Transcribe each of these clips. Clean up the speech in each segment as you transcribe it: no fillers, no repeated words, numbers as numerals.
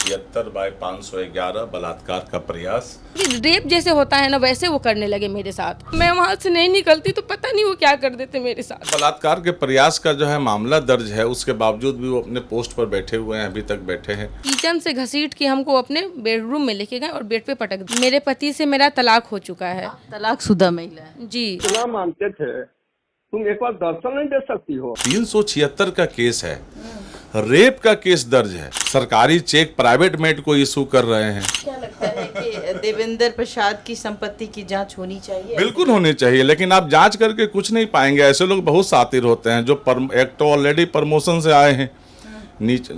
376/511 बलात्कार का प्रयास। रेप जैसे होता है ना वैसे वो करने लगे मेरे साथ। मैं वहाँ से नहीं निकलती तो पता नहीं वो क्या कर देते मेरे साथ। बलात्कार के प्रयास का जो है मामला दर्ज है, उसके बावजूद भी वो अपने पोस्ट पर बैठे हुए हैं, अभी तक बैठे हैं। किचन से घसीट के हमको अपने बेडरूम में लेके गए और बेड पे पटक दिया। मेरे पति से मेरा तलाक हो चुका है। तलाकशुदा महिला है जी। इतना मानते थे, तुम एक बार दर्शन नहीं दे सकती हो। 376 का केस है, रेप का केस दर्ज है, सरकारी चेक प्राइवेट मेट को इशू कर रहे हैं। क्या लगता है कि देवेंद्र प्रसाद की संपत्ति की जांच होनी चाहिए? बिल्कुल होनी चाहिए, लेकिन आप जांच करके कुछ नहीं पाएंगे। ऐसे लोग बहुत शातिर होते हैं जो एक तो ऑलरेडी प्रमोशन से आए हैं नीचे।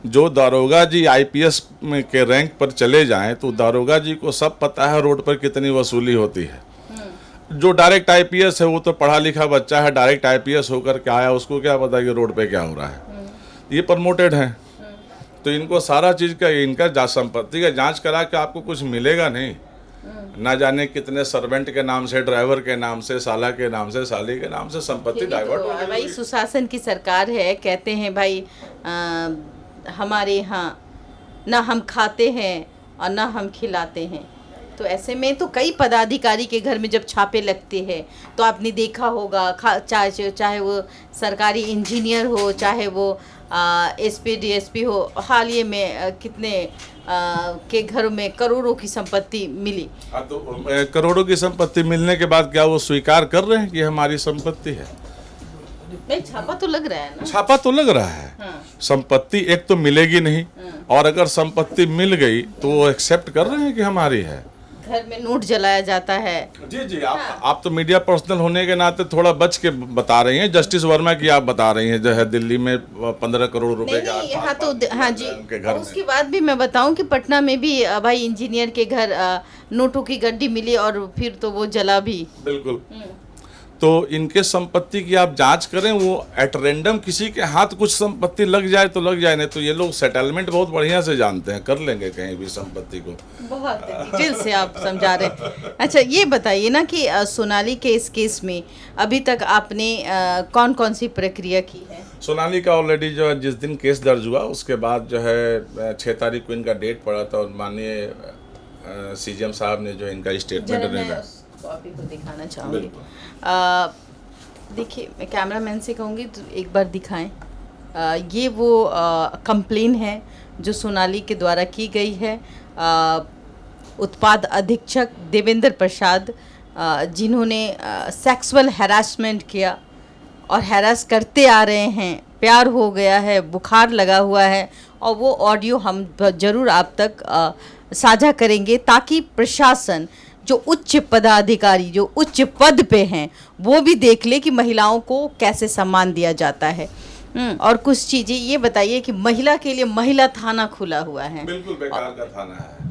जो दारोगा जी आईपीएस के रैंक पर चले जाएं तो दारोगा जी को सब पता है रोड पर कितनी वसूली होती है। जो डायरेक्ट आईपीएस है वो तो पढ़ा लिखा बच्चा है, डायरेक्ट आईपीएस होकर के आया, उसको क्या पता कि रोड पे क्या हो रहा है। ये प्रमोटेड हैं, तो इनको सारा चीज़ का इनका संपत्ति का जांच करा के आपको कुछ मिलेगा नहीं। ना जाने कितने सर्वेंट के नाम से, ड्राइवर के नाम से, साला के नाम से, साली के नाम से संपत्ति डाइवर्ट हो गई। भाई सुशासन की सरकार है, कहते हैं भाई हमारे यहाँ ना हम खाते हैं और ना हम खिलाते हैं। तो ऐसे में तो कई पदाधिकारी के घर में जब छापे लगते हैं तो आपने देखा होगा, चाहे वो सरकारी इंजीनियर हो, चाहे वो एसपी डीएसपी हो, हाल ही में कितने के घरों में करोड़ों की संपत्ति मिली। तो करोड़ों की संपत्ति मिलने के बाद क्या वो स्वीकार कर रहे हैं कि हमारी संपत्ति है? नहीं, छापा तो लग रहा है ना। छापा तो लग रहा है। हाँ। संपत्ति एक तो मिलेगी नहीं, और अगर संपत्ति मिल गई तो वो एक्सेप्ट कर रहे हैं कि हमारी है। घर में नोट जलाया जाता है। जी आप तो मीडिया पर्सनल होने के नाते थोड़ा बच के बता रही हैं। जस्टिस वर्मा की आप बता रही हैं जो है दिल्ली में 15 करोड़ रुपए का। यहाँ तो हाँ जी, उसके बाद भी मैं बताऊं कि पटना में भी भाई इंजीनियर के घर नोटों की गड्डी मिली और फिर तो वो जला भी। बिल्कुल। तो इनके संपत्ति की आप जांच करें, वो एट रैंडम किसी के हाथ कुछ संपत्ति लग जाए तो लग जाए, नहीं तो ये लोग सेटलमेंट बहुत बढ़िया से जानते हैं, कर लेंगे कहीं भी संपत्ति को। बहुत डिटेल से आप समझा रहे हैं। अच्छा ये बताइए ना कि सोनाली के इस केस में अभी तक आपने कौन कौन सी प्रक्रिया की है? सोनाली का ऑलरेडी जो है जिस दिन केस दर्ज हुआ उसके बाद जो है 6 तारीख को इनका डेट पड़ा था, और माननीय सीजीएम साहब ने जो इनका स्टेटमेंट कॉपी को दिखाना चाहूँगी। देखिए, मैं कैमरामैन से कहूँगी तो एक बार दिखाएं। ये वो कंप्लेन है जो सोनाली के द्वारा की गई है। उत्पाद अधीक्षक देवेंद्र प्रसाद जिन्होंने सेक्सुअल हैरासमेंट किया और हैरास करते आ रहे हैं, प्यार हो गया है, बुखार लगा हुआ है, और वो ऑडियो हम ज़रूर आप तक साझा करेंगे ताकि प्रशासन, जो उच्च पदाधिकारी, जो उच्च पद पे हैं, वो भी देख ले कि महिलाओं को कैसे सम्मान दिया जाता है। और कुछ चीज़ें ये बताइए कि महिला के लिए महिला थाना खुला हुआ है। बिल्कुल बेकार का थाना है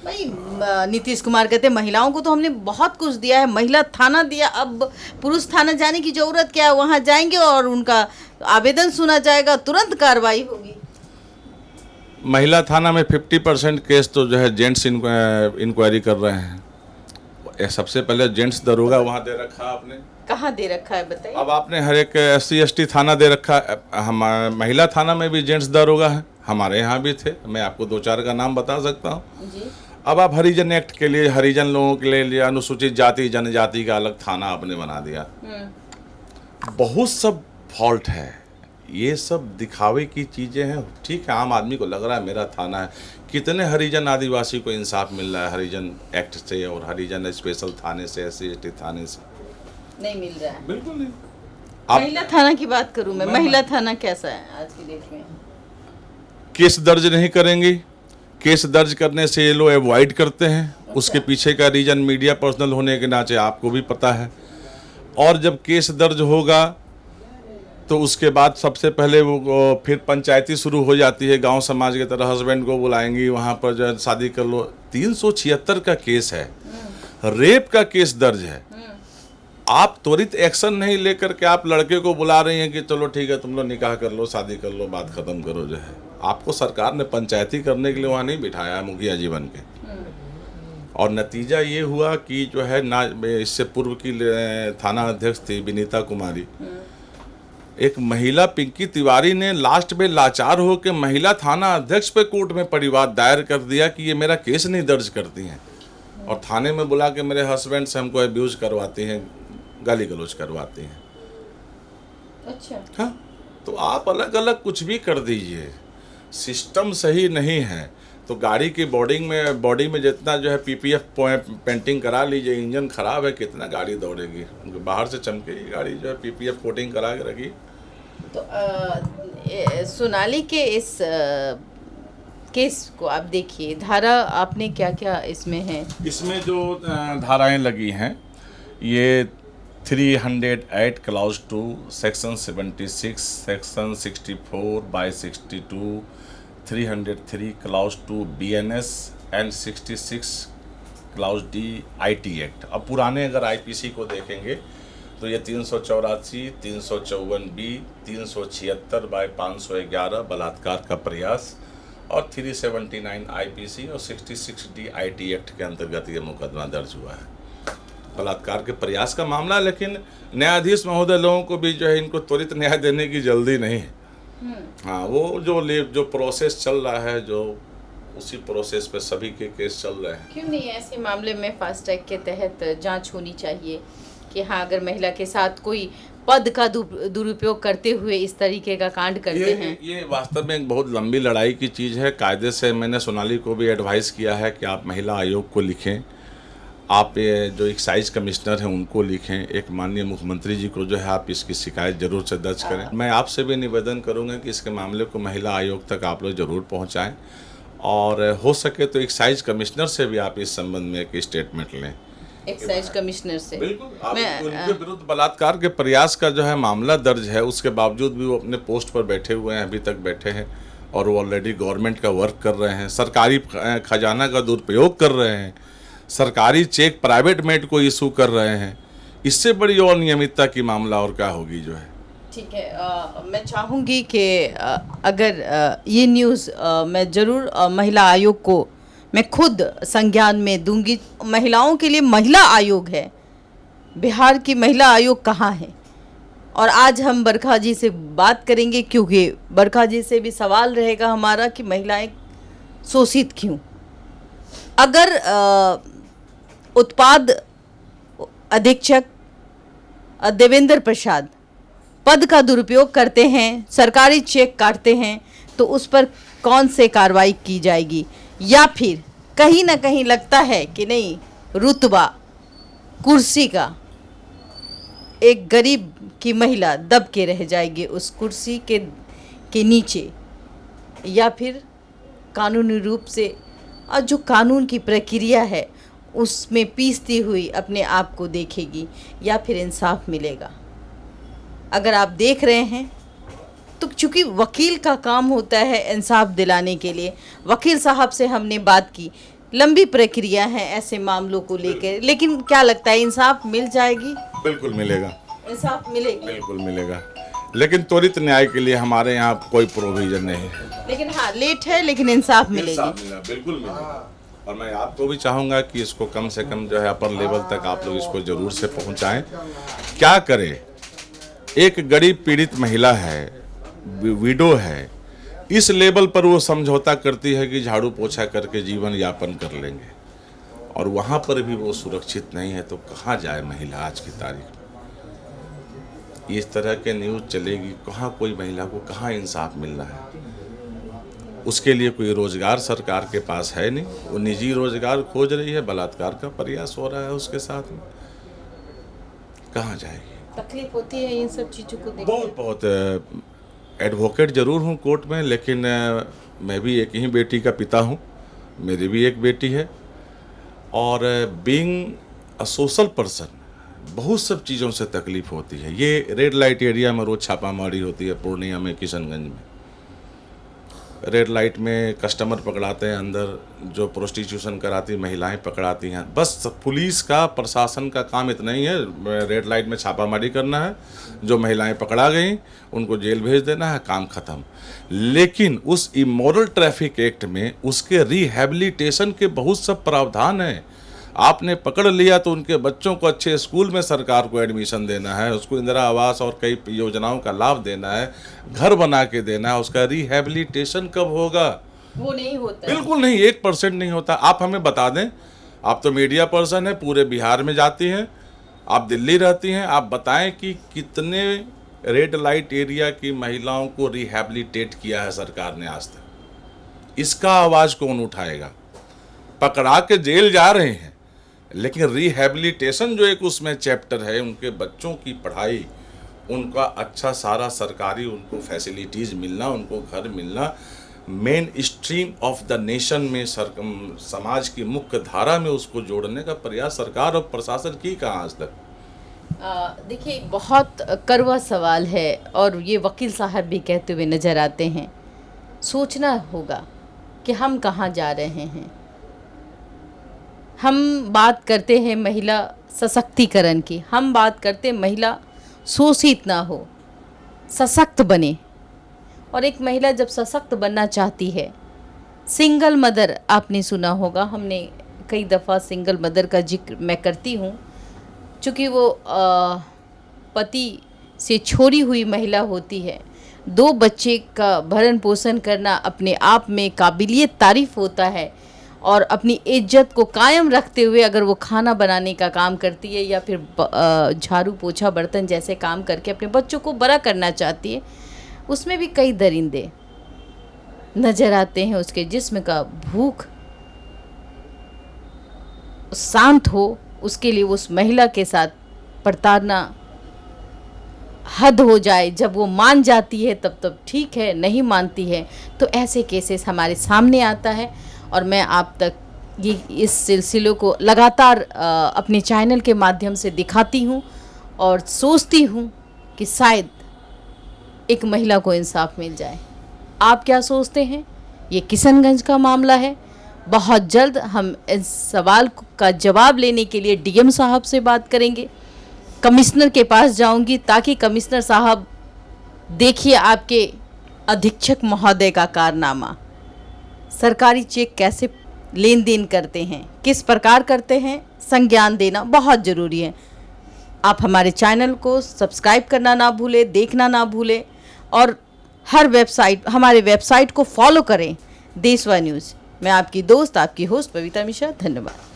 भाई। नीतीश कुमार कहते हैं महिलाओं को तो हमने बहुत कुछ दिया है, महिला थाना दिया, अब पुरुष थाना जाने की ज़रूरत क्या है? वहाँ जाएंगे और उनका आवेदन सुना जाएगा, तुरंत कार्रवाई होगी। महिला थाना में 50% केस तो जो है जेंट्स इंक्वायरी कर रहे हैं। सबसे पहले जेंट्स दरोगा वहाँ दे रखा आपने। कहाँ दे रखा है बताइए? अब आपने हर एक SC ST थाना दे रखा है। हम महिला थाना में भी जेंट्स दरोगा है, हमारे यहाँ भी थे, मैं आपको 2-4 का नाम बता सकता हूँ जी। अब आप हरिजन एक्ट के लिए, हरिजन लोगों के लिए अनुसूचित जाति जनजाति का अलग थाना आपने बना दिया। बहुत सब फॉल्ट है, ये सब दिखावे की चीज़ें हैं। ठीक है, आम आदमी को लग रहा है मेरा थाना है, कितने हरिजन आदिवासी को इंसाफ मिल रहा है हरिजन एक्ट से और हरिजन स्पेशल थाने से, SC ST थाने से? नहीं मिल रहा है, बिल्कुल नहीं। महिला थाना की बात करूं मैं, महिला थाना कैसा है आज की डेट में? केस दर्ज नहीं करेंगी, केस दर्ज करने से ये लोग अवॉइड करते हैं। अच्छा। उसके पीछे का रीजन मीडिया पर्सनल होने के नाते आपको भी पता है। और जब केस दर्ज होगा तो उसके बाद सबसे पहले वो फिर पंचायती शुरू हो जाती है, गांव समाज की तरह हस्बैंड को बुलाएंगी, वहाँ पर जो है शादी कर लो। 376 का केस है, रेप का केस दर्ज है। आप त्वरित एक्शन नहीं लेकर के आप लड़के को बुला रही हैं कि चलो ठीक है तुम लोग निकाह कर लो, शादी कर लो, बात खत्म करो। जो है आपको सरकार ने पंचायती करने के लिए वहाँ नहीं बिठाया है मुखिया जीवन के। और नतीजा ये हुआ कि जो है ना, इससे पूर्व की थाना अध्यक्ष थी विनीता कुमारी, एक महिला पिंकी तिवारी ने लास्ट में लाचार हो के महिला थाना अध्यक्ष पे कोर्ट में परिवाद दायर कर दिया कि ये मेरा केस नहीं दर्ज करती हैं, और थाने में बुला के मेरे हस्बैंड से हमको अब्यूज करवाती हैं, गाली गलौज करवाती हैं। अच्छा। हाँ, तो आप अलग अलग कुछ भी कर दीजिए, सिस्टम सही नहीं है तो गाड़ी की बॉडी में जितना जो है पीपीएफ पेंटिंग करा लीजिए, इंजन खराब है कितना गाड़ी दौड़ेगी, बाहर से चमकेगी गाड़ी, जो है पीपीएफ कोटिंग करा के रखी। तो सोनाली के इस केस को आप देखिए, धारा आपने क्या क्या इसमें है? इसमें जो धाराएं लगी हैं ये 308 clause 2, section 76, section 64/62, 303 clause 2 BNS and 66 clause D IT act. अब पुराने अगर IPC को देखेंगे तो ये 384, 354B, 376/511 बलात्कार का प्रयास और 379 IPC और 66D IT एक्ट के अंतर्गत ये मुकदमा दर्ज हुआ है, बलात्कार के प्रयास का मामला। लेकिन न्यायाधीश महोदय लोगों को भी जो है इनको त्वरित न्याय देने की जल्दी नहीं है। हाँ, वो जो प्रोसेस चल रहा है, जो उसी प्रोसेस पे सभी के केस चल रहे हैं। क्यों नहीं ऐसे मामले में फास्ट ट्रैक के तहत जांच होनी चाहिए कि हाँ, अगर महिला के साथ कोई पद का दुरुपयोग करते हुए इस तरीके का कांड करते हैं। ये वास्तव में एक बहुत लंबी लड़ाई की चीज़ है। कायदे से मैंने सोनाली को भी एडवाइस किया है कि आप महिला आयोग को लिखें, आप जो एक्साइज कमिश्नर हैं उनको लिखें, एक माननीय मुख्यमंत्री जी को जो है आप इसकी शिकायत जरूर से दर्ज करें। मैं आपसे भी निवेदन करूंगा कि इसके मामले को महिला आयोग तक आप लोग जरूर पहुंचाएं, और हो सके तो एक्साइज कमिश्नर से भी आप इस संबंध में एक स्टेटमेंट लें। एक्साइज कमिश्नर से बिल्कुल, आप उनके विरुद्ध बलात्कार के प्रयास का जो है मामला दर्ज है, उसके बावजूद भी वो अपने पोस्ट पर बैठे हुए हैं, अभी तक बैठे हैं, और वो ऑलरेडी गवर्नमेंट का वर्क कर रहे हैं, सरकारी खजाना का दुरुपयोग कर रहे हैं, सरकारी चेक प्राइवेट मेड को इशू कर रहे हैं। इससे बड़ी और नियमितता की मामला और क्या होगी जो है। ठीक है, मैं चाहूँगी कि अगर ये न्यूज़ मैं ज़रूर महिला आयोग को मैं खुद संज्ञान में दूंगी। महिलाओं के लिए महिला आयोग है, बिहार की महिला आयोग कहाँ है? और आज हम बरखा जी से बात करेंगे, क्योंकि बरखा जी से भी सवाल रहेगा हमारा कि महिलाएं शोषित क्यों। अगर उत्पाद अधीक्षक देवेंद्र प्रसाद पद का दुरुपयोग करते हैं, सरकारी चेक काटते हैं, तो उस पर कौन से कार्रवाई की जाएगी? या फिर कहीं ना कहीं लगता है कि नहीं, रुतबा कुर्सी का एक गरीब की महिला दब के रह जाएगी उस कुर्सी के नीचे, या फिर कानूनी रूप से और जो कानून की प्रक्रिया है उसमें पीसती हुई अपने आप को देखेगी, या फिर इंसाफ मिलेगा? अगर आप देख रहे हैं तो चूँकि वकील का काम होता है इंसाफ दिलाने के लिए, वकील साहब से हमने बात की, लंबी प्रक्रिया है ऐसे मामलों को लेकर, लेकिन क्या लगता है इंसाफ मिल जाएगी? बिल्कुल मिलेगा, इंसाफ मिलेगी, बिल्कुल मिलेगा, लेकिन त्वरित न्याय के लिए हमारे यहाँ कोई प्रोविजन नहीं है। लेकिन हाँ, लेट है लेकिन इंसाफ मिलेगी। बिल्कुल मिलेगा, और मैं आपको भी चाहूँगा कि इसको कम से कम जो है अपर लेवल तक आप लोग इसको जरूर से पहुँचाएं। क्या करें, एक गरीब पीड़ित महिला है, विडो है, इस लेवल पर वो समझौता करती है कि झाड़ू पोछा करके जीवन यापन कर लेंगे, और वहाँ पर भी वो सुरक्षित नहीं है, तो कहाँ जाए महिला आज की तारीख में? इस तरह के न्यूज़ चलेगी, कहाँ कोई महिला को कहाँ इंसाफ मिल रहा है? उसके लिए कोई रोजगार सरकार के पास है नहीं, वो निजी रोजगार खोज रही है, बलात्कार का प्रयास हो रहा है उसके साथ में, कहाँ जाएगी? तकलीफ होती है इन सब चीज़ों को देख। बहुत एडवोकेट जरूर हूँ कोर्ट में, लेकिन मैं भी एक ही बेटी का पिता हूँ, मेरी भी एक बेटी है, और बीइंग अ सोशल पर्सन बहुत सब चीज़ों से तकलीफ होती है। ये रेड लाइट एरिया में रोज़ छापामारी होती है, पूर्णिया में, किशनगंज में रेड लाइट में कस्टमर पकड़ाते हैं, अंदर जो प्रोस्टिट्यूशन कराती महिलाएं पकड़ाती हैं। बस पुलिस का, प्रशासन का काम इतना ही है, रेड लाइट में छापामारी करना है, जो महिलाएं पकड़ा गई उनको जेल भेज देना है, काम खत्म। लेकिन उस इमोरल ट्रैफिक एक्ट में उसके रिहैबिलिटेशन के बहुत सब प्रावधान हैं। आपने पकड़ लिया तो उनके बच्चों को अच्छे स्कूल में सरकार को एडमिशन देना है, उसको इंदिरा आवास और कई योजनाओं का लाभ देना है, घर बना के देना है, उसका रिहैबिलिटेशन कब होगा? वो नहीं होता है। बिल्कुल नहीं, 1% नहीं होता। आप हमें बता दें, आप तो मीडिया पर्सन हैं, पूरे बिहार में जाती हैं, आप दिल्ली रहती हैं, आप बताएं कि कितने रेड लाइट एरिया की महिलाओं को रिहैबिलिटेट किया है सरकार ने आज तक? इसका आवाज़ कौन उठाएगा? पकड़ा के जेल जा रहे हैं, लेकिन रिहैबिलिटेशन जो एक उसमें चैप्टर है, उनके बच्चों की पढ़ाई, उनका अच्छा सारा सरकारी उनको फैसिलिटीज़ मिलना, उनको घर मिलना, main stream of the nation में समाज की मुख्य धारा में उसको जोड़ने का प्रयास सरकार और प्रशासन की कहाँ आज तक? देखिए, बहुत कड़वा सवाल है और ये वकील साहब भी कहते हुए नज़र आते हैं। सोचना होगा कि हम कहाँ जा रहे हैं। हम बात करते हैं महिला सशक्तिकरण की, हम बात करते हैं महिला शोषित ना हो, सशक्त बने। और एक महिला जब सशक्त बनना चाहती है, सिंगल मदर आपने सुना होगा, हमने कई दफ़ा सिंगल मदर का जिक्र मैं करती हूँ, चूँकि वो पति से छोड़ी हुई महिला होती है। 2 बच्चे का भरण पोषण करना अपने आप में काबिलियत तारीफ़ होता है, और अपनी इज्जत को कायम रखते हुए अगर वो खाना बनाने का काम करती है या फिर झाड़ू पोछा बर्तन जैसे काम करके अपने बच्चों को बड़ा करना चाहती है, उसमें भी कई दरिंदे नज़र आते हैं। उसके जिस्म का भूख शांत हो, उसके लिए उस महिला के साथ प्रताड़ना हद हो जाए। जब वो मान जाती है तब ठीक है, नहीं मानती है तो ऐसे केसेस हमारे सामने आता है। और मैं आप तक ये इस सिलसिले को लगातार अपने चैनल के माध्यम से दिखाती हूँ और सोचती हूँ कि शायद एक महिला को इंसाफ मिल जाए। आप क्या सोचते हैं? ये किशनगंज का मामला है। बहुत जल्द हम इस सवाल का जवाब लेने के लिए डीएम साहब से बात करेंगे, कमिश्नर के पास जाऊंगी ताकि कमिश्नर साहब देखिए आपके अधीक्षक महोदय का कारनामा, सरकारी चेक कैसे लेन देन करते हैं, किस प्रकार करते हैं, संज्ञान देना बहुत ज़रूरी है। आप हमारे चैनल को सब्सक्राइब करना ना भूलें, देखना ना भूलें, और हमारे वेबसाइट को फॉलो करें, देशवा न्यूज़। मैं आपकी दोस्त, आपकी होस्ट पविता मिश्रा। धन्यवाद।